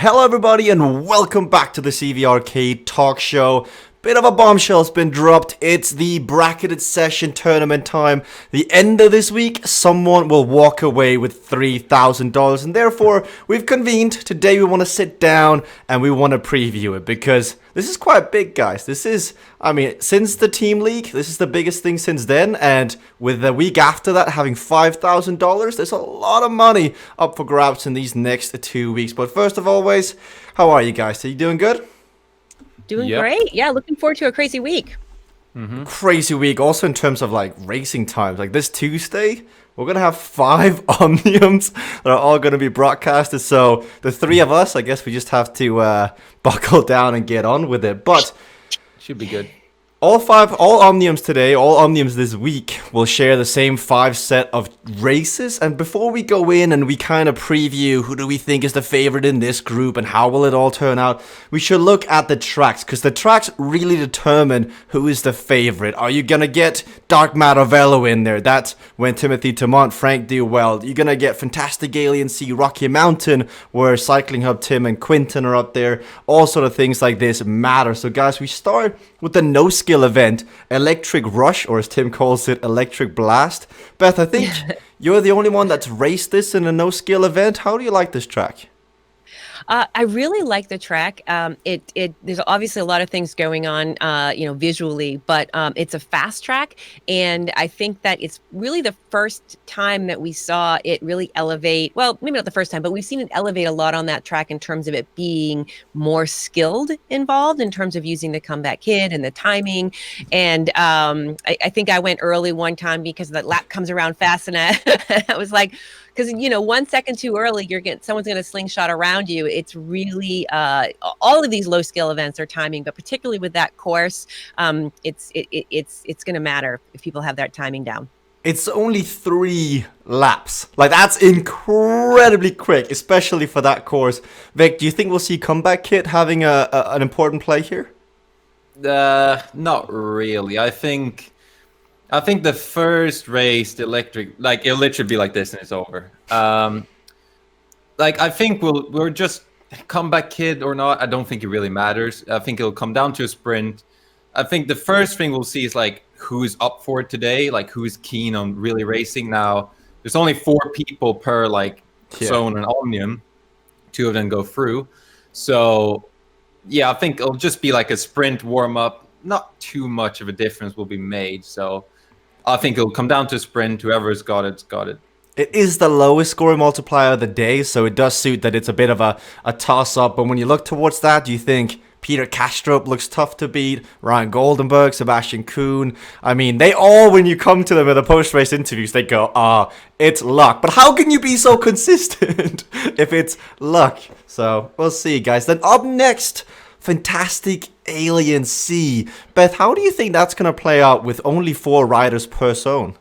Hello everybody and welcome back to the CVRcade talk show. Bit of a bombshell's been dropped. It's the bracketed session tournament time. The end of this week, someone will walk away with $3,000 and therefore we've convened. Today we want to sit down and we want to preview it because this is quite big, guys. This is, since the team league, this is the biggest thing since then, and with the week after that having $5,000, there's a lot of money up for grabs in these next 2 weeks. But first of always, how are you guys? Are you doing good? Doing great. Yeah, looking forward to a crazy week. Crazy week also in terms of like racing times. Like this Tuesday, we're going to have 5 Omniums that are all going to be broadcasted. So the 3 of us, I guess we just have to buckle down and get on with it. But should be good. all Omniums today, all Omniums this week will share the same 5 set of races. And before we go in and we kind of preview who do we think is the favorite in this group and how will it all turn out, we should look at the tracks because the tracks really determine who is the favorite. Are you going to get Dark Matter Velo in there? That's when Timothy Tamont, Frank Dewell. You're going to get Fantastic Alien Sea, Rocky Mountain, where Cycling Hub Tim and Quinton are up there. All sort of things like this matter. So guys, we start with the no skill event, Electric Rush, or as Tim calls it, Electric Blast. Beth, I think you're the only one that's raced this in a no skill event. How do you like this track? I really like the track. There's obviously a lot of things going on, visually, but it's a fast track, and I think that it's really the first time that we saw it really elevate. Well, maybe not the first time, but we've seen it elevate a lot on that track in terms of it being more skilled involved in terms of using the comeback kid and the timing. And I think I went early one time because that lap comes around fast, and I was like, because 1 second too early, someone's going to slingshot around you. It's really all of these low skill events are timing, but particularly with that course, it's going to matter if people have that timing down. It's only 3 laps. Like, that's incredibly quick, especially for that course. Vic, do you think we'll see Comeback Kid having an important play here? Not really. I think the first race, the electric, like it'll literally be like this and it's over. I think we're just Comeback Kid or not. I don't think it really matters. I think it'll come down to a sprint. I think the first thing we'll see is like who's up for it today, like who's keen on really racing. Now there's only 4 people per zone and Omnium. 2 of them go through. So yeah, I think it'll just be like a sprint warm up. Not too much of a difference will be made. So I think it'll come down to a sprint. Whoever's got it's got it. It is the lowest scoring multiplier of the day, so it does suit that it's a bit of a toss-up. But when you look towards that, do you think Peter Kastrup looks tough to beat? Ryan Goldenberg, Sebastian Kuhn? I mean, they all, when you come to them in the post-race interviews, they go, it's luck. But how can you be so consistent if it's luck? So we'll see, guys. Then up next, Fantastic Alien Sea. Beth, how do you think that's going to play out with only 4 riders per zone?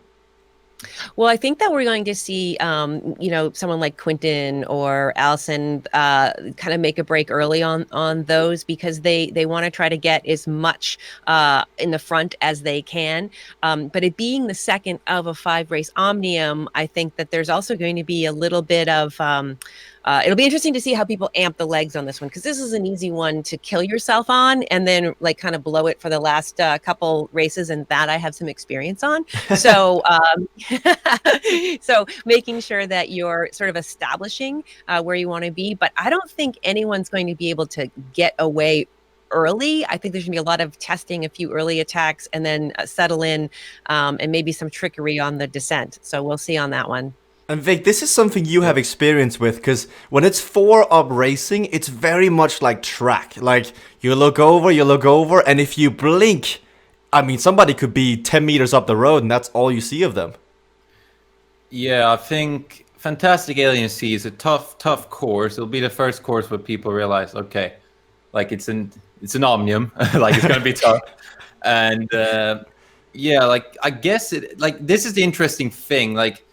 Well, I think that we're going to see, someone like Quinton or Allison kind of make a break early on those because they want to try to get as much in the front as they can. But it being the second of a 5-race Omnium, I think that there's also going to be a little bit of it'll be interesting to see how people amp the legs on this one, because this is an easy one to kill yourself on and then like kind of blow it for the last couple races, and that I have some experience on. So so making sure that you're sort of establishing where you want to be, but I don't think anyone's going to be able to get away early. I think there's gonna be a lot of testing, a few early attacks, and then settle in and maybe some trickery on the descent. So we'll see on that one. And Vic, this is something you have experience with, because when it's 4-up racing, it's very much like track. Like, you look over, and if you blink, somebody could be 10 meters up the road, and that's all you see of them. Yeah, I think Fantastic Alien Sea is a tough course. It'll be the first course where people realize, okay, like it's an Omnium, like it's gonna be tough. And I guess this is the interesting thing. Like,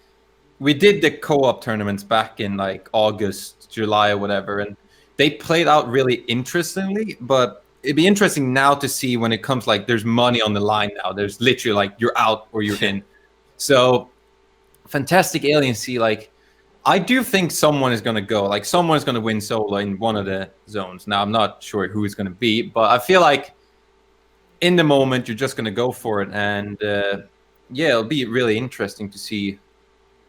we did the co-op tournaments back in like August, July or whatever, and they played out really interestingly, but it'd be interesting now to see when it comes like there's money on the line now. There's literally like you're out or you're in. So Fantastic Alien Sea, like I do think someone is going to go. Like someone's going to win solo in one of the zones. Now I'm not sure who it's going to be, but I feel like in the moment you're just going to go for it, and yeah, it'll be really interesting to see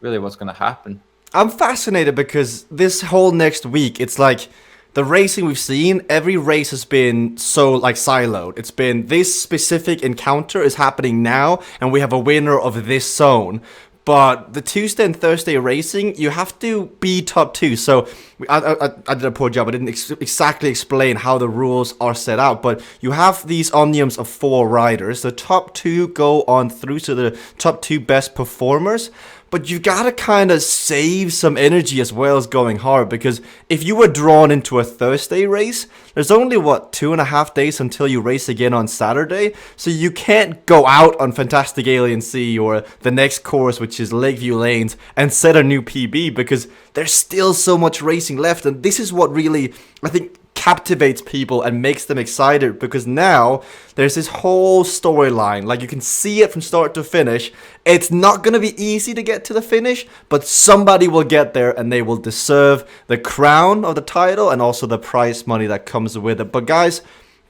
really what's going to happen. I'm fascinated because this whole next week, it's like the racing we've seen, every race has been so like siloed. It's been this specific encounter is happening now, and we have a winner of this zone. But the Tuesday and Thursday racing, you have to be top 2. So I did a poor job. I didn't exactly explain how the rules are set out. But you have these omniums of 4 riders. The top 2 go on through to the top 2 best performers. But you gotta kind of save some energy as well as going hard, because if you were drawn into a Thursday race, there's only, 2.5 days until you race again on Saturday, so you can't go out on Fantastic Alien Sea or the next course, which is Lakeview Lanes, and set a new PB, because there's still so much racing left, and this is what really, I think, captivates people and makes them excited, because now there's this whole storyline. Like, you can see it from start to finish. It's not going to be easy to get to the finish, but somebody will get there, and they will deserve the crown of the title and also the prize money that comes with it. But guys,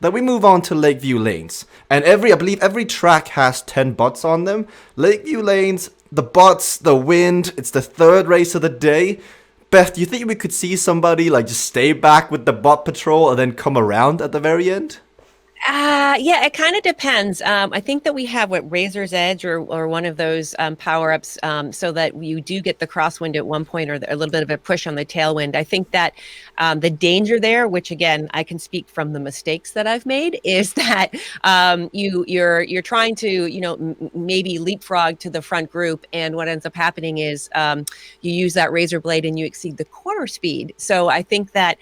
then we move on to Lakeview Lanes, and I believe every track has 10 bots on them. Lakeview Lanes, the bots, the wind, it's the 3rd race of the day. Beth, do you think we could see somebody like just stay back with the bot patrol and then come around at the very end? Yeah, it kind of depends. I think that we have Razor's Edge or one of those power-ups so that you do get the crosswind at one point, or a little bit of a push on the tailwind. I think that the danger there, which again, I can speak from the mistakes that I've made, is that you're trying to, maybe leapfrog to the front group. And what ends up happening is you use that razor blade and you exceed the quarter speed. So I think that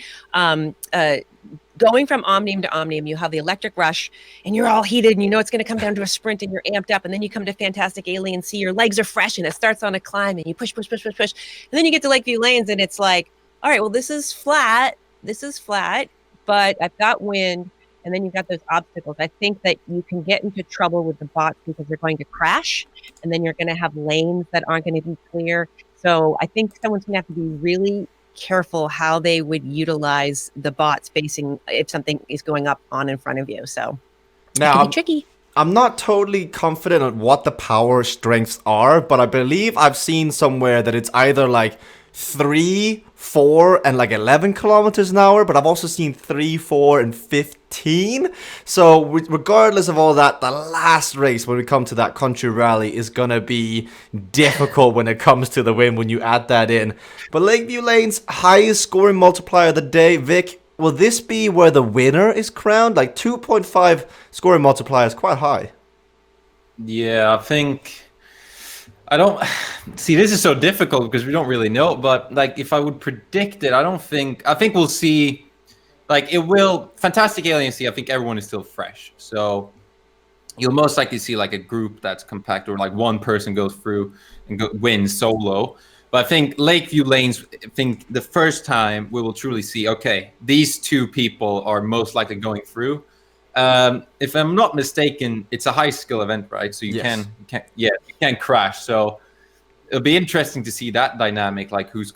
going from Omnium to Omnium, you have the electric rush and you're all heated and it's going to come down to a sprint and you're amped up. And then you come to Fantastic Alien Sea, your legs are fresh and it starts on a climb and you push. And then you get to Lakeview Lanes and it's like, all right, well, this is flat, but I've got wind. And then you've got those obstacles. I think that you can get into trouble with the bots because they're going to crash and then you're going to have lanes that aren't going to be clear. So I think someone's going to have to be really careful how they would utilize the bots facing if something is going up on in front of you. So now it can be tricky. I'm not totally confident on what the power strengths are, but I believe I've seen somewhere that it's either like 3, 4, and like 11 kilometers an hour, but I've also seen 3, 4, and 15. So regardless of all that, the last race when we come to that country rally is gonna be difficult when it comes to the win when you add that in. But Lakeview Lane's highest scoring multiplier of the day, Vic, will this be where the winner is crowned? Like 2.5 scoring multiplier is quite high. Yeah, I don't see, this is so difficult because we don't really know, but like if I would predict it, I think we'll see, like, it will Fantastic Alien Sea. I think everyone is still fresh, so you'll most likely see like a group that's compact, or like one person goes through and wins solo. But I think Lakeview Lanes, I think the first time we will truly see, okay, these 2 people are most likely going through. If I'm not mistaken, it's a high skill event, right? So you can't crash. So it'll be interesting to see that dynamic. Like, is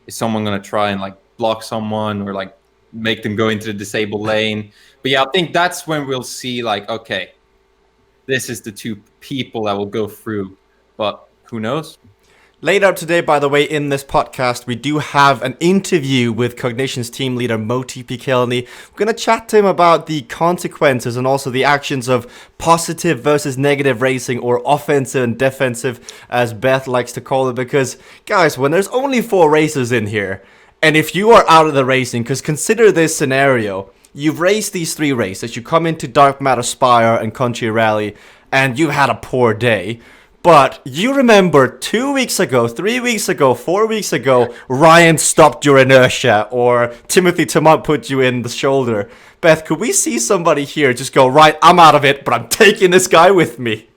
someone gonna try and like block someone or like make them go into the disabled lane? But yeah, I think that's when we'll see like, okay, this is the 2 people that will go through, but who knows? Later today, by the way, in this podcast, we do have an interview with Cognition's team leader, Moti Pikelny. We're going to chat to him about the consequences and also the actions of positive versus negative racing, or offensive and defensive, as Beth likes to call it. Because, guys, when there's only 4 racers in here, and if you are out of the racing, because consider this scenario, you've raced these 3 races, you come into Dark Matter Spire and Country Rally, and you've had a poor day. But you remember 2 weeks ago, 3 weeks ago, 4 weeks ago, Ryan stopped your inertia, or Timothy Tamont put you in the shoulder. Beth, could we see somebody here just go, right, I'm out of it, but I'm taking this guy with me?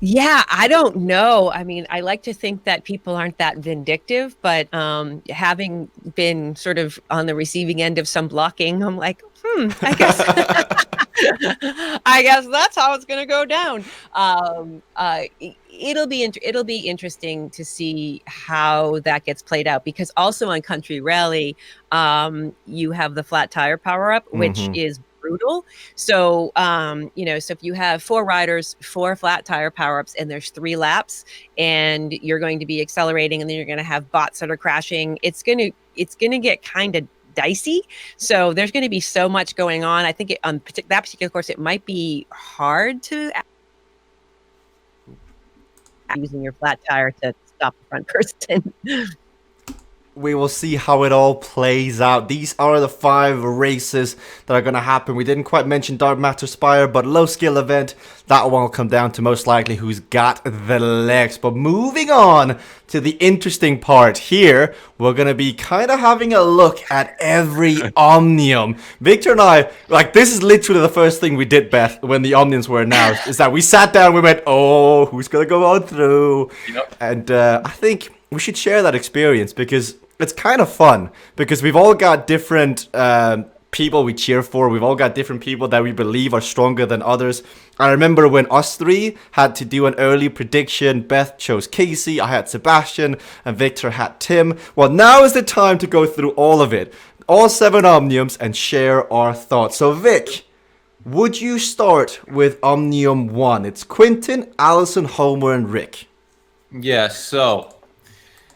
Yeah, I don't know. I mean, I like to think that people aren't that vindictive, but having been sort of on the receiving end of some blocking, I'm like, I guess I guess that's how it's going to go down. It'll be interesting to see how that gets played out, because also on Country Rally, you have the flat tire power up, which is brutal. So, so if you have 4 riders, 4 flat tire power ups, and there's 3 laps, and you're going to be accelerating, and then you're going to have bots that are crashing, it's going to get kind of dicey. So there's going to be so much going on. I think on that particular course, it might be hard to using your flat tire to stop the front person. We will see how it all plays out. These are the 5 races that are going to happen. We didn't quite mention Dark Matter Spire, but low skill event, that one will come down to most likely who's got the legs. But moving on to the interesting part here, we're going to be kind of having a look at every Omnium. Victor and I, like, this is literally the first thing we did, Beth, when the Omniums were announced, is that we sat down and we went, oh, who's going to go on through? Yep. And I think we should share that experience, because it's kind of fun, because we've all got different people we cheer for. We've all got different people that we believe are stronger than others. I remember when us 3 had to do an early prediction. Beth chose Casey, I had Sebastian, and Victor had Tim. Well, now is the time to go through all of it, all 7 Omniums, and share our thoughts. So Vic, would you start with Omnium 1? It's Quinten, Allison, Homer, and Rick. Yeah, so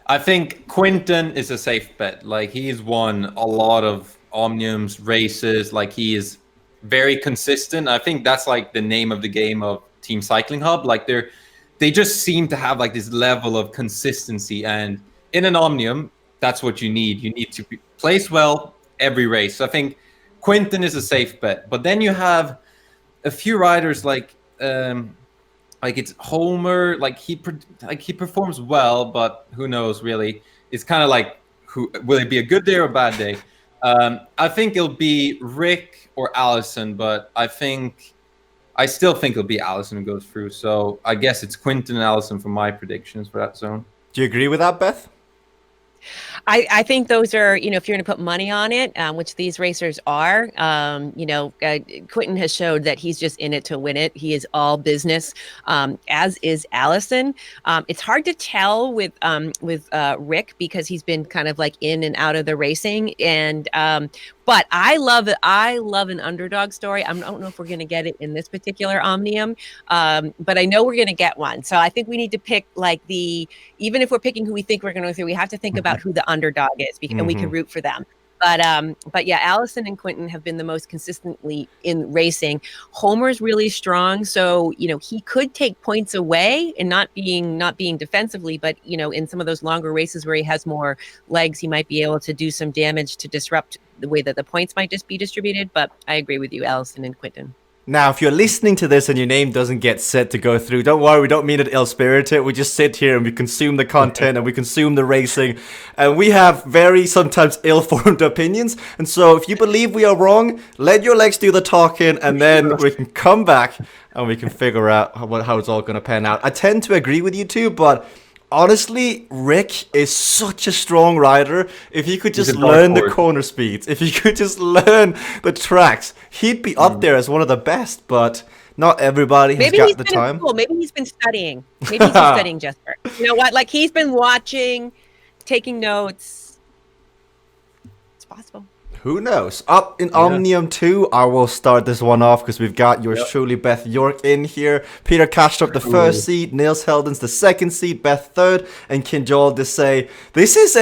I think Quinten is a safe bet. Like, he's won a lot of Omniums races. Like, he is very consistent. I think that's like the name of the game of Team Cycling Hub. Like, they just seem to have like this level of consistency, and in an Omnium, that's what you need. You need to place well every race. So I think Quinten is a safe bet. But then you have a few riders like it's Homer. Like, he performs well, but who knows really? It's kind of like, who will it be, a good day or a bad day? I think it'll be Rick or Allison, but I still think it'll be Allison who goes through. So I guess it's Quinten and Allison for my predictions for that zone. Do you agree with that, Beth? I think those are, if you're going to put money on it, which these racers are, Quinten has showed that he's just in it to win it. He is all business, as is Allison. It's hard to tell with Rick, because he's been kind of like in and out of the racing, and but I love it. I love an underdog story. I don't know if we're going to get it in this particular Omnium, but I know we're going to get one. So I think we need to pick even if we're picking who we think we're going to go through, we have to think about who the underdog is, and we can root for them. But yeah, Allison and Quinten have been the most consistently in racing. Homer's really strong, so he could take points away, and not being defensively, but in some of those longer races where he has more legs, he might be able to do some damage to disrupt the way that the points might just be distributed. But I agree with you, Allison and Quinten. Now, if you're listening to this and your name doesn't get set to go through, don't worry, we don't mean it ill-spirited. We just sit here and we consume the content and we consume the racing. And we have very sometimes ill-formed opinions. And so if you believe we are wrong, let your legs do the talking, and then we can come back and we can figure out how it's all going to pan out. I tend to agree with you two, but honestly, Rick is such a strong rider. If he could just learn the corner speeds, if he could just learn the tracks, he'd be up there as one of the best. But not everybody has got the time. Maybe he's been studying. Maybe he's been studying, Jesper. You know what? Like, he's been watching, taking notes. It's possible. Who knows? Up in Omnium 2, I will start this one off because we've got yours truly, Beth York, in here. Peter Kastrup, the first seed. Niels Heldens, the second seed. Beth third. And Kinjol to say, this is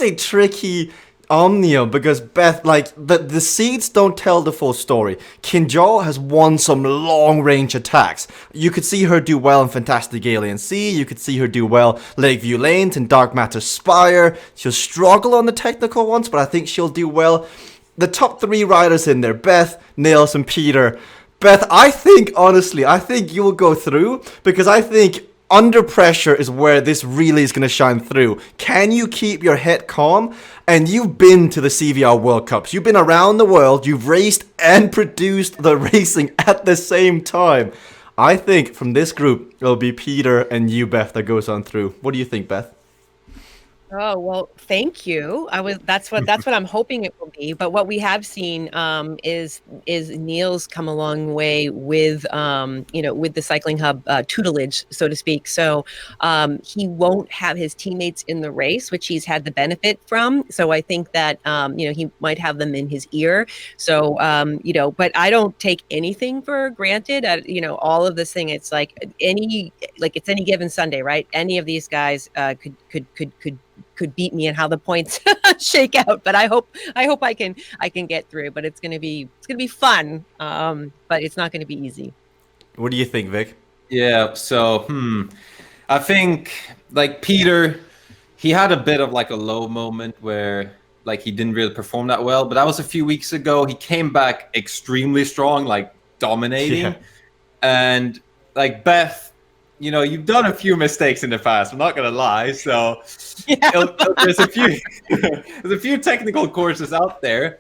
a tricky Omnium, because Beth, like, the seeds don't tell the full story. Kinjal has won some long-range attacks. You could see her do well in Fantastic Alien Sea. You could see her do well Lakeview Lanes and Dark Matter Spire. She'll struggle on the technical ones, but I think she'll do well. The top 3 riders in there, Beth, Niels, and Peter. Beth, honestly, I think you will go through, because I think under pressure is where this really is going to shine through. Can you keep your head calm? And you've been to the CVR World Cups. You've been around the world. You've raced and produced the racing at the same time. I think from this group, it'll be Peter and you, Beth, that goes on through. What do you think, Beth? Oh, well, thank you. That's what I'm hoping it will be. But what we have seen is Neil's come a long way with with the cycling hub tutelage, so to speak. So he won't have his teammates in the race, which he's had the benefit from. So I think that he might have them in his ear. So but I don't take anything for granted. All of this thing. It's like it's any given Sunday, right? Any of these guys could beat me and how the points shake out. But I hope I can get through. But it's gonna be fun. But it's not gonna be easy. What do you think, Vic? Yeah. So, I think like Peter, he had a bit of like a low moment where like he didn't really perform that well. But that was a few weeks ago. He came back extremely strong, like dominating, Yeah. and like Beth. You've done a few mistakes in the past. I'm not gonna lie. So there's a few there's a few technical courses out there,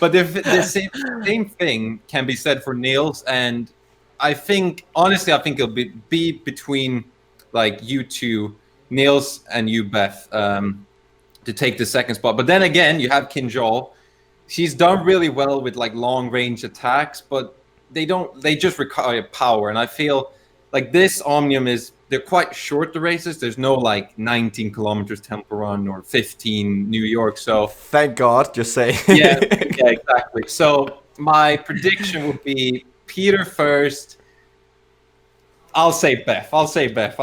but the same thing can be said for Niels. And honestly, I think it'll be between like you two, Niels and you, Beth, to take the second spot. But then again, you have Kinjal. She's done really well with like long range attacks, but they just require power. And I feel like this Omnium they're quite short, the races. There's no like 19 kilometers Temple Run or 15 New York. So Thank God, just say. yeah, exactly. So my prediction would be Peter first. I'll say Beth. I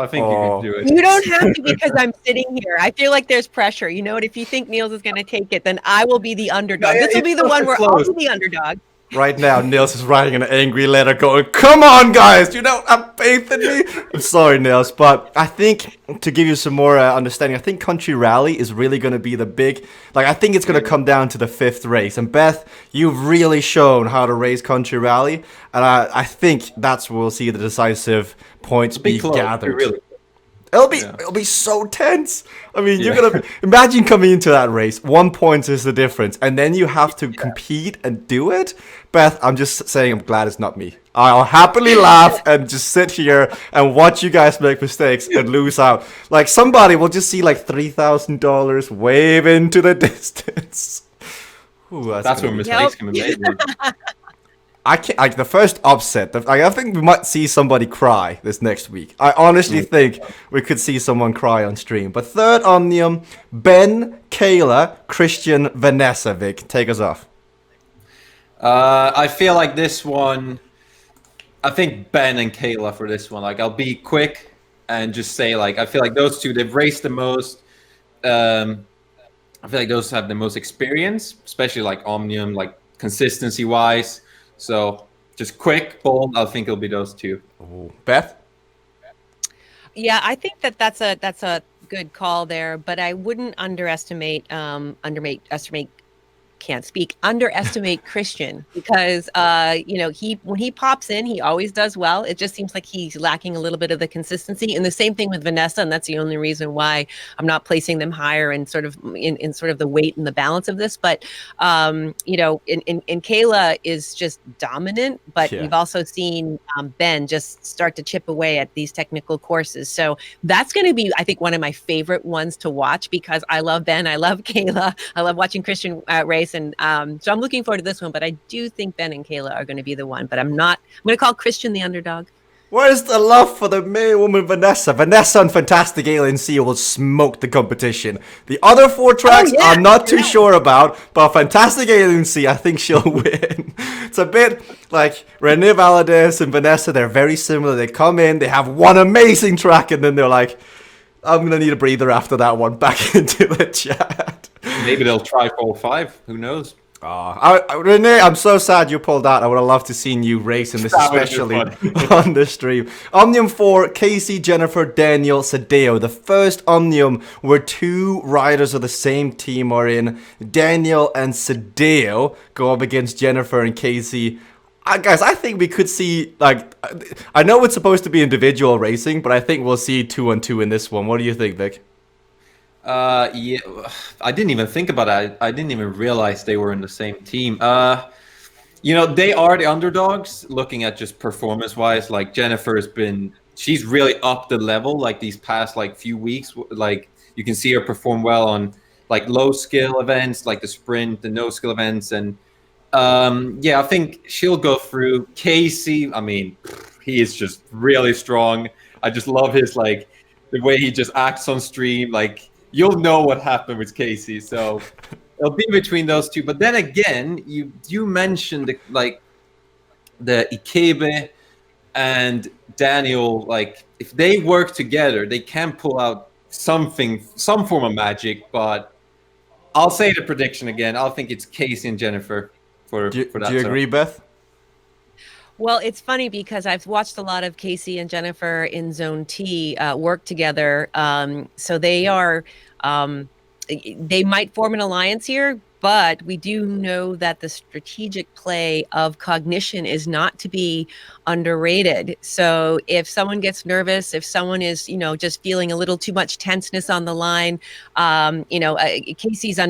think you can do it. You don't have to because I'm sitting here. I feel like there's pressure. You know what? If you think Niels is going to take it, then I will be the underdog. This will be the one where I'll be the underdog. Right now, Nils is writing an angry letter going, "Come on, guys, you don't have faith in me." I'm sorry, Nils, but I think to give you some more understanding, I think Country Rally is really going to be the big, I think it's going to come down to the 5th race. And Beth, you've really shown how to race Country Rally, and I think that's where we'll see the decisive points be gathered. Really. It'll be so tense. I mean, you're gonna imagine coming into that race. 1 point is the difference, and then you have to compete and do it. Beth, I'm just saying, I'm glad it's not me. I'll happily laugh and just sit here and watch you guys make mistakes and lose out. Like somebody will just see like $3,000 wave into the distance. Ooh, that's when mistakes can be made. I can't. The first upset. I think we might see somebody cry this next week. I honestly think we could see someone cry on stream. But third Omnium, Ben, Kayla, Christian, Vanessa. Vic, take us off. I feel like this one. I think Ben and Kayla for this one. Like I'll be quick and just say I feel like those two they've raced the most. I feel like those have the most experience, especially like Omnium, like consistency wise. So just quick, bold. I think it'll be those two. Ooh. Beth? Yeah, I think that's a good call there, but I wouldn't underestimate Christian because when he pops in, he always does well. It just seems like he's lacking a little bit of the consistency. And the same thing with Vanessa, and that's the only reason why I'm not placing them higher in sort of the weight and the balance of this. But and Kayla is just dominant, but we've also seen Ben just start to chip away at these technical courses. So that's going to be, I think, one of my favorite ones to watch because I love Ben, I love Kayla, I love watching Christian race. And so I'm looking forward to this one, but I do think Ben and Kayla are going to be the one. But I'm going to call Christian the underdog. Where's the love for the male woman Vanessa? Vanessa and Fantastic Alien Sea will smoke the competition. The other 4 tracks I'm not too sure about, but Fantastic Alien Sea, I think she'll win. It's a bit like Renee Valadez and Vanessa, they're very similar. They come in, they have one amazing track, and then they're like, I'm going to need a breather after that one. Back into the chat. Maybe they'll try 4-5. Who knows? Renee, I'm so sad you pulled out. I would have loved to seen you race in this, especially on the stream. Omnium 4, Casey, Jennifer, Daniel, Sadeo. The first Omnium where 2 riders of the same team are in. Daniel and Sadeo go up against Jennifer and Casey. Guys, I think we could see, I know it's supposed to be individual racing, but I think we'll see 2-on-2 in this one. What do you think, Vic? Yeah, I didn't even think about that. I didn't even realize they were in the same team. They are the underdogs. Looking at just performance-wise, like Jennifer she's really upped the level. Like these past few weeks, You can see her perform well on like low skill events, like the sprint, the no skill events, and yeah, I think she'll go through. Casey, I mean, he is just really strong. I just love his like the way he just acts on stream. Like you'll know what happened with Casey, so it'll be between those two. But then again, you mentioned the Ikebe and Daniel. Like if they work together, they can pull out something, some form of magic. But I'll say the prediction again. I'll think it's Casey and Jennifer. For that. Do you agree, Beth? Well, it's funny because I've watched a lot of Casey and Jennifer in Zone T work together. So they are, they might form an alliance here, but we do know that the strategic play of cognition is not to be underrated. So if someone gets nervous, if someone is, just feeling a little too much tenseness on the line, Casey's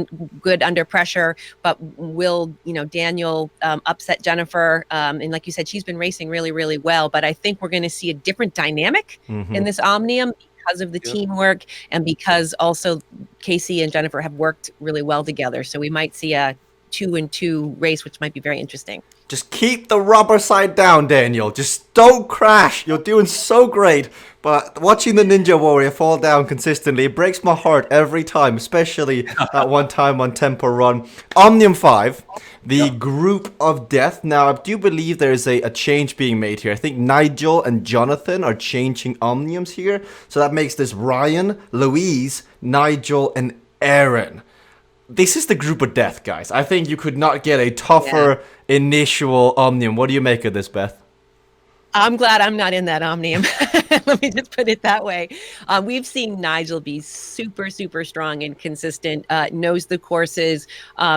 good under pressure, but will, Daniel upset Jennifer? And like you said, she's been racing really, really well, but I think we're going to see a different dynamic in this Omnium because of the teamwork and because also Casey and Jennifer have worked really well together. So we might see a 2-2 race, which might be very interesting. Just keep the rubber side down, Daniel. Just don't crash. You're doing so great. But watching the Ninja Warrior fall down consistently, it breaks my heart every time, especially that one time on Tempo Run. Omnium 5, the group of death. Now, I do believe there is a change being made here. I think Nigel and Jonathan are changing Omniums here. So that makes this Ryan, Louise, Nigel, and Aaron. This is the group of death, guys. I think you could not get a tougher initial Omnium. What do you make of this, Beth? I'm glad I'm not in that Omnium. Let me just put it that way. We've seen Nigel be super, super strong and consistent, knows the courses,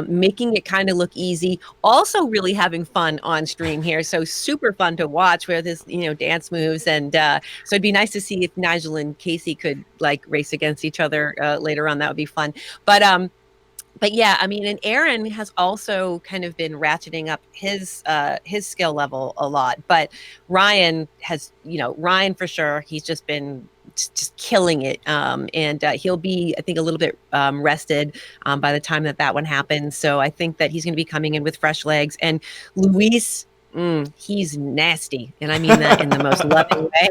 making it kind of look easy. Also really having fun on stream here. So super fun to watch with his, dance moves. And so it'd be nice to see if Nigel and Casey could like race against each other later on. That would be fun. But yeah, I mean, and Aaron has also kind of been ratcheting up his skill level a lot. But Ryan has, Ryan for sure, he's just been just killing it. And he'll be, I think, a little bit rested by the time that one happens. So I think that he's going to be coming in with fresh legs. And Luis, he's nasty. And I mean that in the most loving way.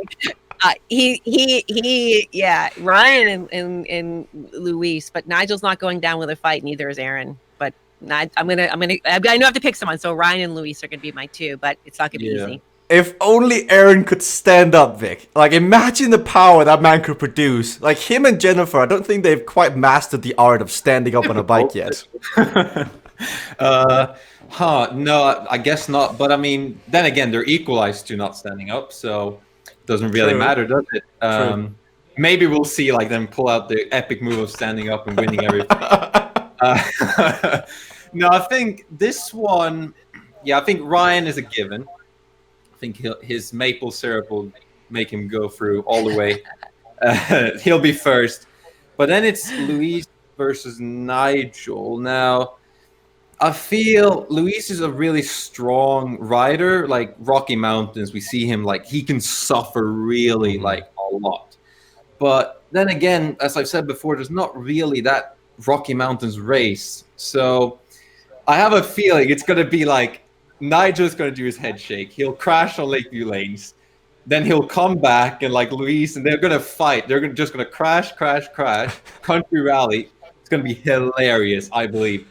Ryan and Luis, but Nigel's not going down with a fight. Neither is Aaron. But I know I have to pick someone. So Ryan and Luis are going to be my two, but it's not going to be easy. If only Aaron could stand up, Vic. Like, imagine the power that man could produce. Like, him and Jennifer, I don't think they've quite mastered the art of standing up on a bike yet. No, I guess not. But I mean, then again, they're equalized to not standing up, so doesn't really matter, does it? Maybe we'll see like them pull out the epic move of standing up and winning everything. No, I think this one, I think Ryan is a given. I think his maple syrup will make him go through all the way. He'll be first. But then it's Luis versus Nigel. Now, I feel Luis is a really strong rider. Like Rocky Mountains, we see him like he can suffer really like a lot. But then again, as I've said before, there's not really that Rocky Mountains race. So I have a feeling it's going to be like Nigel's going to do his head shake. He'll crash on Lakeview Lanes. Then he'll come back and like Luis, and they're going to fight. They're just going to crash, country rally. It's going to be hilarious, I believe.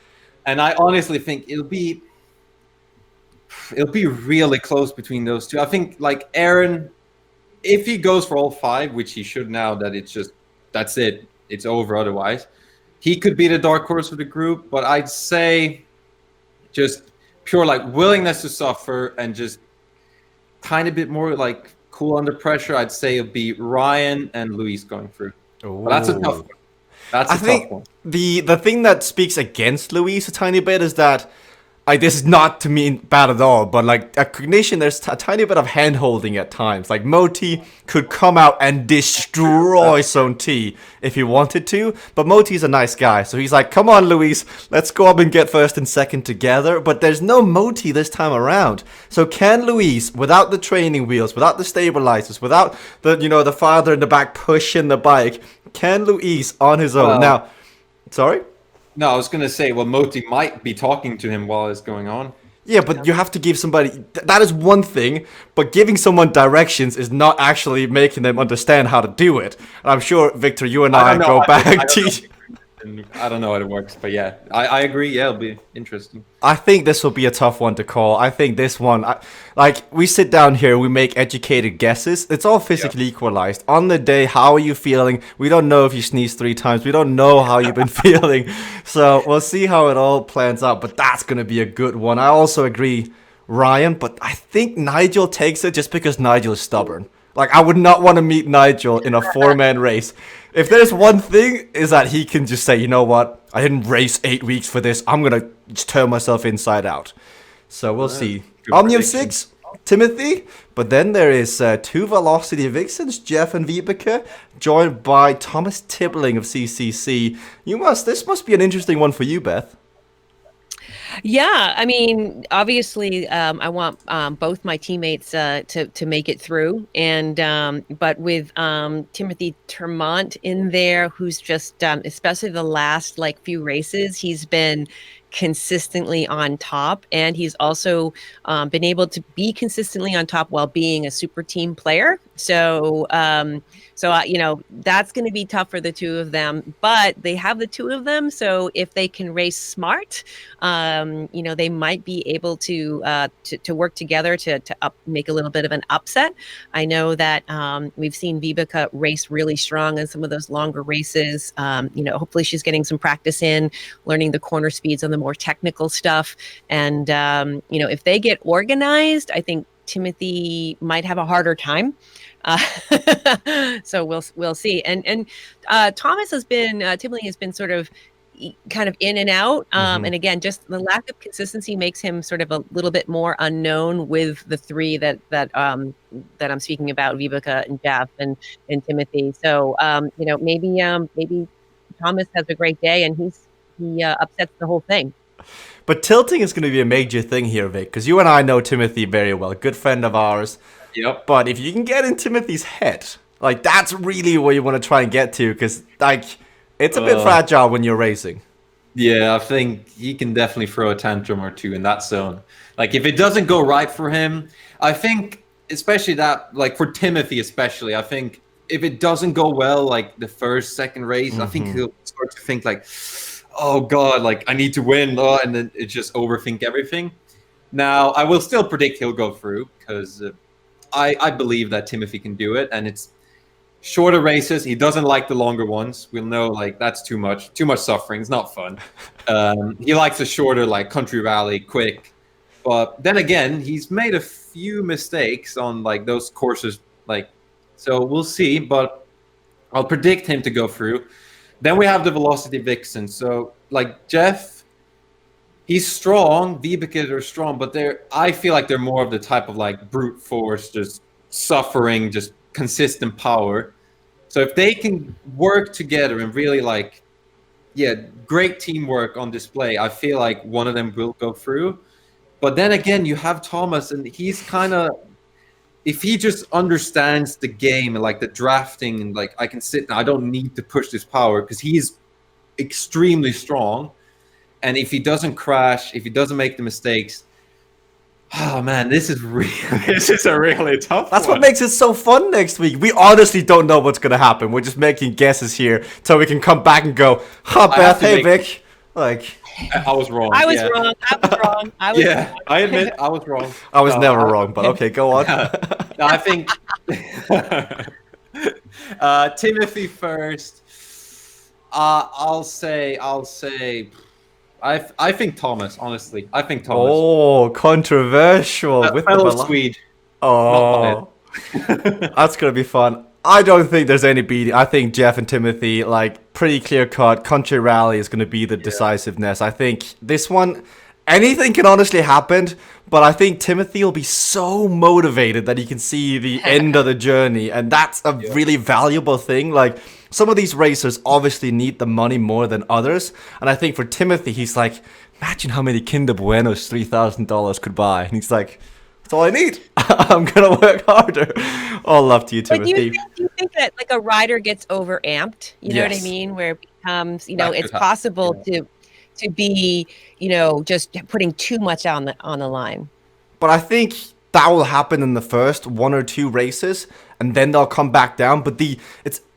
And I honestly think it'll be really close between those two. I think like Aaron, if he goes for all 5, which he should now that that's it. It's over otherwise. He could be the dark horse of the group, but I'd say just pure like willingness to suffer and just tiny bit more like cool under pressure. I'd say it'll be Ryan and Luis going through. But that's a tough one. That's a tough one. The thing that speaks against Luis a tiny bit is that, like, this is not to mean bad at all, but like at Cognition, there's a tiny bit of hand holding at times. Like Moti could come out and destroy Zone T if he wanted to, but Moti's a nice guy, so he's like, "Come on, Luis, let's go up and get first and second together." But there's no Moti this time around. So can Luis, without the training wheels, without the stabilizers, without the the father in the back pushing the bike, Can Luis on his own? Well- Now, sorry? No, I was gonna say, well, Moti might be talking to him while it's going on. Yeah, but you have to give somebody... That is one thing, but giving someone directions is not actually making them understand how to do it. And I'm sure, Victor, you and I don't know. go I back don't to... know. And I don't know how it works, but yeah, I agree. Yeah, it'll be interesting. I think this will be a tough one to call. I think this one, like, we sit down here, we make educated guesses. It's all physically equalized. On the day, how are you feeling? We don't know if you sneezed 3 times. We don't know how you've been feeling. So we'll see how it all plans out. But that's going to be a good one. I also agree, Ryan, but I think Nigel takes it just because Nigel is stubborn. Like, I would not want to meet Nigel in a 4-man race. If there's one thing, is that he can just say, you know what? I didn't race 8 weeks for this. I'm going to just turn myself inside out. So we'll see. Omnium 6, Timothy. But then there is 2 Velocity Vixens, Jeff and Vibeke, joined by Thomas Tibbling of CCC. This must be an interesting one for you, Beth. Yeah, I mean, obviously, I want both my teammates to make it through, and but with Timothy Termont in there, who's just especially the last few races, he's been consistently on top, and he's also been able to be consistently on top while being a super team player. So that's going to be tough for the 2 of them, but they have the 2 of them. So if they can race smart, they might be able to work together to make a little bit of an upset. I know that we've seen Vibeke race really strong in some of those longer races. Hopefully she's getting some practice in learning the corner speeds on the more technical stuff. And if they get organized, I think Timothy might have a harder time. So we'll see. And Thomas has been Tibbling has been sort of kind of in and out. And again, just the lack of consistency makes him sort of a little bit more unknown with the 3 that I'm speaking about, Vibeke and Jeff and Timothy. So maybe Thomas has a great day and he upsets the whole thing. But tilting is going to be a major thing here, Vic, because you and I know Timothy very well, good friend of ours. Yep. But if you can get in Timothy's head, that's really where you want to try and get to, because it's a bit fragile when you're racing. Yeah, I think he can definitely throw a tantrum or 2 in that zone. If it doesn't go right for him, I think, especially that, for Timothy especially, I think if it doesn't go well, the first, second race, I think he'll start to think oh God, I need to win, and then it just overthink everything. Now, I will still predict he'll go through, because I believe that Timothy can do it, and it's shorter races. He doesn't like the longer ones. We'll know that's too much suffering. It's not fun. He likes a shorter country rally, quick. But then again, he's made a few mistakes on those courses. So we'll see. But I'll predict him to go through. Then we have the Velocity Vixen. So Jeff, he's strong. Vibeke are strong, but I feel they're more of the type of brute force, just suffering, just consistent power. So if they can work together and really great teamwork on display, I feel one of them will go through. But then again, you have Thomas, and he's kind of, if he just understands the game and the drafting, and I can sit now, I don't need to push this power, because he's extremely strong. And if he doesn't crash, if he doesn't make the mistakes, oh man, this is a really tough That's one. what makes it so fun next week. We honestly don't know what's going to happen. We're just making guesses here so we can come back and go, Beth, hey, Vic. I was wrong. I was wrong. I admit I was wrong. I was never wrong, but okay, go on. No, I think Timothy first. I'll say. I think Thomas. Honestly, I think Thomas. Oh, controversial with fellow the Swede. Oh, that's gonna be fun. I don't think there's any beating. I think Jeff and Timothy, pretty clear cut. Country rally is gonna be the decisiveness. I think this one, anything can honestly happen, but I think Timothy will be so motivated that he can see the end of the journey, and that's a really valuable thing. Some of these racers obviously need the money more than others, and I think for Timothy, he's imagine how many Kinder Buenos $3,000 could buy, and he's that's all I need. I'm gonna work harder. All love to you, But Timothy. do you think that like a rider gets overamped? You know what I Yes. mean? Where it becomes, That it's could happen. possible Yeah. to be, just putting too much on the line. But I think that will happen in the first 1 or 2 races, and then they'll come back down. But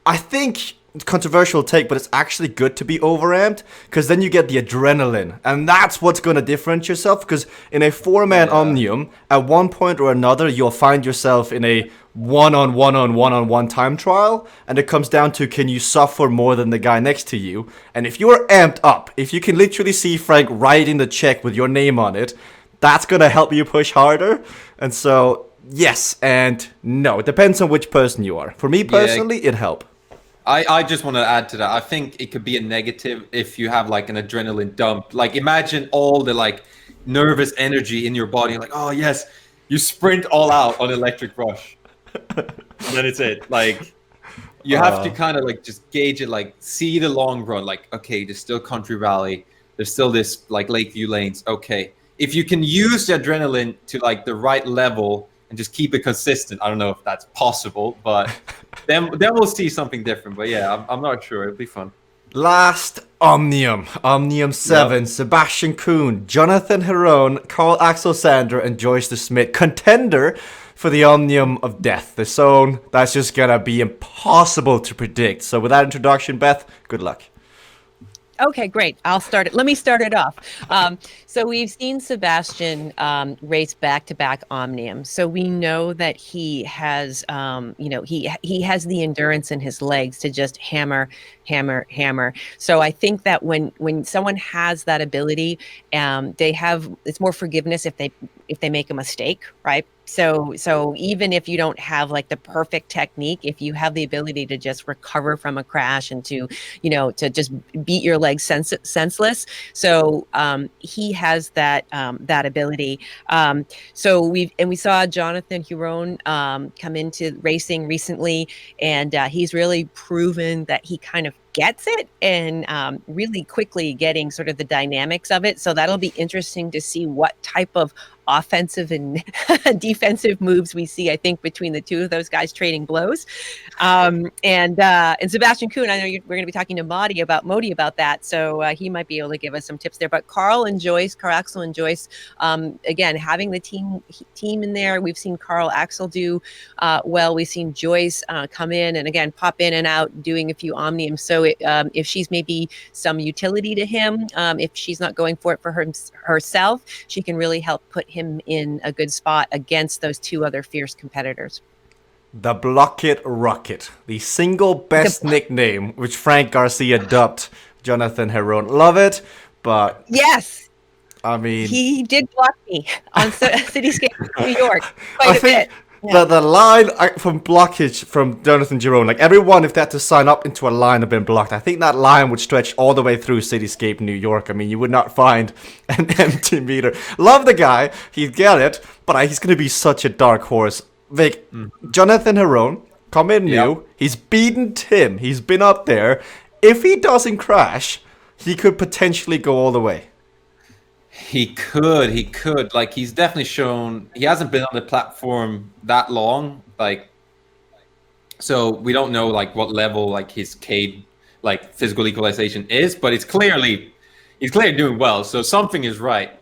I think it's controversial take, but it's actually good to be overamped because then you get the adrenaline, and that's what's going to differentiate yourself. Because in a 4-man Omnium, at one point or another, you'll find yourself in a one-on-one time trial, and it comes down to, can you suffer more than the guy next to you? And if you're amped up, if you can literally see Frank writing the check with your name on it, that's gonna help you push harder. And so, yes and no. It depends on which person you are. For me personally, it'd help. I just want to add to that. I think it could be a negative if you have like an adrenaline dump. Like imagine all the like nervous energy in your body. Like, oh yes, you sprint all out on Electric Rush. And then it's it. Like you have to kind of like just gauge it, like see the long run. Like, okay, there's still Country Rally. There's still this like Lakeview lanes. Okay. If you can use the adrenaline to like the right level and just keep it consistent, I don't know if that's possible, but then we'll see something different. But yeah, I'm not sure. It'll be fun. Last Omnium 7, Sebastian Kuhn, Jonathan Herone, Carl Axel Sander, and Joyce de Smet, contender for the Omnium of Death, the zone that's just gonna be impossible to predict. So with that introduction, Beth, good luck. Okay, great. I'll start it. Let me start it off. So we've seen Sebastian race back-to-back Omniums. So we know that he has, he has the endurance in his legs to just hammer. So I think that when someone has that ability, it's more forgiveness if they make a mistake, right? So even if you don't have like the perfect technique, if you have the ability to just recover from a crash and to just beat your legs senseless. So he has that ability. So we saw Jonathan Huron come into racing recently, and he's really proven that he kind of gets it and really quickly getting sort of the dynamics of it. So that'll be interesting to see what type of offensive and defensive moves we see, I think, between the two of those guys trading blows. And Sebastian Kuhn, I know we're going to be talking to Modi about that. So he might be able to give us some tips there. But Carl Axel and Joyce, again, having the team in there, we've seen Carl Axel do well. We've seen Joyce come in and again, pop in and out doing a few Omniums. So if she's maybe some utility to him, if she's not going for it for herself, she can really help put him in a good spot against those two other fierce competitors. The Blocket Rocket, the single best nickname which Frank Garcia dubbed Jonathan Herone. Love it, but yes, I mean, he did block me on Cityscape New York quite a bit. The line from blockage from Jonathan Jerome, like everyone, if they had to sign up into a line, have been blocked. I think that line would stretch all the way through Cityscape New York. I mean, you would not find an empty meter. Love the guy, he'd get it, but he's going to be such a dark horse. Vic, Jonathan Herone, come in new. He's beaten Tim. He's been up there. If he doesn't crash, he could potentially go all the way. He could. Like, he's definitely shown he hasn't been on the platform that long. Like, so we don't know like what level like his CADE, like physical equalization is, but he's clearly doing well. So something is right.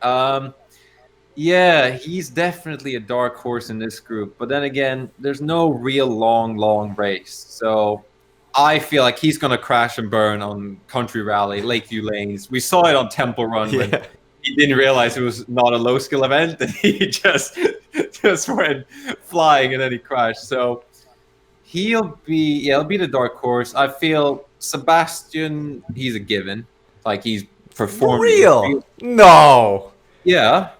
Yeah, he's definitely a dark horse in this group. But then again, there's no real long race. So I feel like he's gonna crash and burn on Country Rally, Lakeview Lanes. We saw it on Temple Run when he didn't realize it was not a low skill event, and he just went flying and then he crashed. So he'll be the dark horse. I feel Sebastian, he's a given. Like, he's performing. Real? No. Yeah.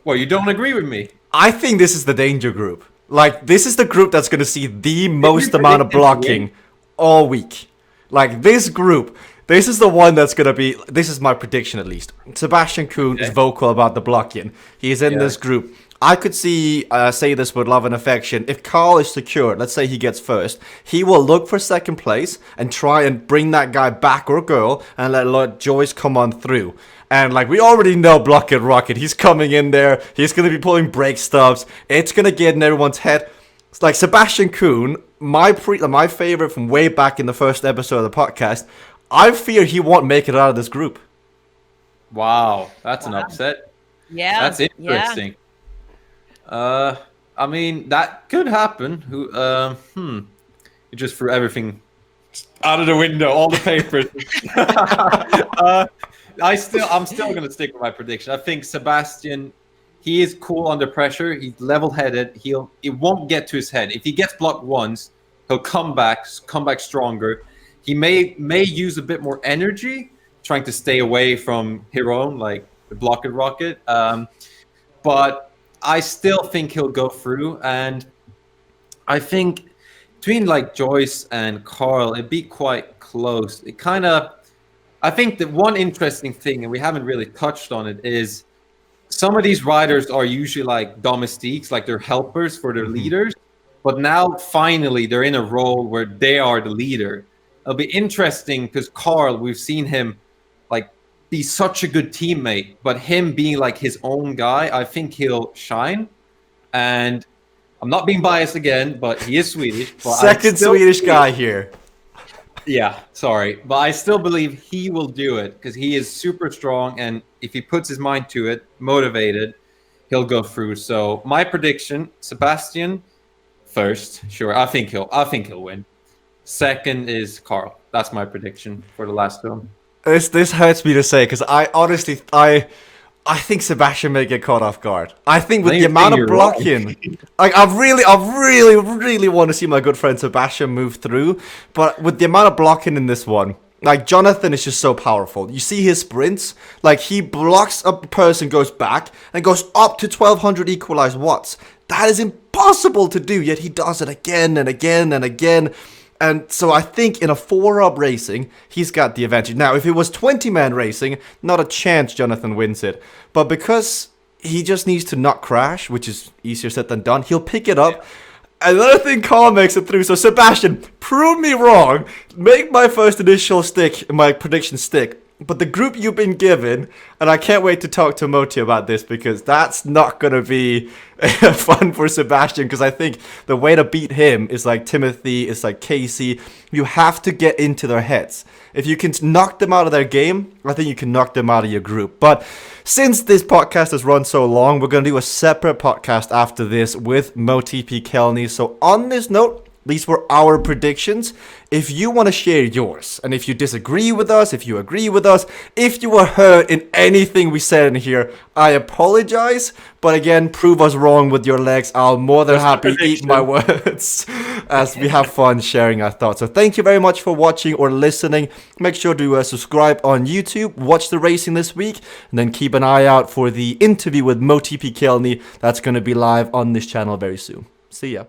Well, you don't agree with me. I think this is the danger group. Like, this is the group that's going to see the most amount of blocking all week. Like, this group, this is the one that's going to be, this is my prediction at least. Sebastian Kuhn is vocal about the blocking. He's in this group. I could see, say this with love and affection, if Carl is secured, let's say he gets first, he will look for second place and try and bring that guy back or girl and let Joyce come on through. And like we already know Block It Rocket, he's coming in there, he's going to be pulling brake stubs, it's going to get in everyone's head. It's like Sebastian Kuhn, my favorite from way back in the first episode of the podcast, I fear he won't make it out of this group. Wow, that's an upset. Yeah. That's interesting. I mean, that could happen. You just threw everything out of the window, all the papers. I'm still gonna stick with my prediction. I think Sebastian, he is cool under pressure. He's level-headed. It won't get to his head. If he gets blocked once, he'll come back stronger. He may use a bit more energy, trying to stay away from Hiron, like the Block It Rocket. But I still think he'll go through, and I think between like Joyce and Carl, it'd be quite close. I think that one interesting thing, and we haven't really touched on it, is some of these riders are usually like domestiques, like they're helpers for their leaders, but now finally they're in a role where they are the leader. It'll be interesting because Carl, we've seen him like be such a good teammate, but him being like his own guy, I think he'll shine. And I'm not being biased again, but he is Swedish. But Second Swedish guy here. Yeah, sorry. But I still believe he will do it because he is super strong. And if he puts his mind to it, motivated, he'll go through. So my prediction, Sebastian first. Sure, I think he'll win. Second is Carl. That's my prediction for the last film. This hurts me to say because I honestly I think Sebastian may get caught off guard. I think with the amount of blocking, like I really want to see my good friend Sebastian move through. But with the amount of blocking in this one, like Jonathan is just so powerful. You see his sprints, like he blocks a person, goes back, and goes up to 1200 equalized watts. That is impossible to do, yet he does it again and again and again. And so I think in a 4-up racing, he's got the advantage. Now, if it was 20-man racing, not a chance Jonathan wins it. But because he just needs to not crash, which is easier said than done, he'll pick it up. Another thing, Carl makes it through. So Sebastian, prove me wrong. Make my first initial my prediction stick. But the group you've been given, and I can't wait to talk to Moti about this because that's not going to be fun for Sebastian because I think the way to beat him is like Timothy, it's like Casey. You have to get into their heads. If you can knock them out of their game, I think you can knock them out of your group. But since this podcast has run so long, we're going to do a separate podcast after this with Moti P. Kelney. So on this note, these were our predictions. If you want to share yours, and if you disagree with us, if you agree with us, if you were hurt in anything we said in here, I apologize. But again, prove us wrong with your legs. I'll more than happy eat my words as we have fun sharing our thoughts. So thank you very much for watching or listening. Make sure to subscribe on YouTube, watch the racing this week, and then keep an eye out for the interview with Moti P. Kelney. That's going to be live on this channel very soon. See ya.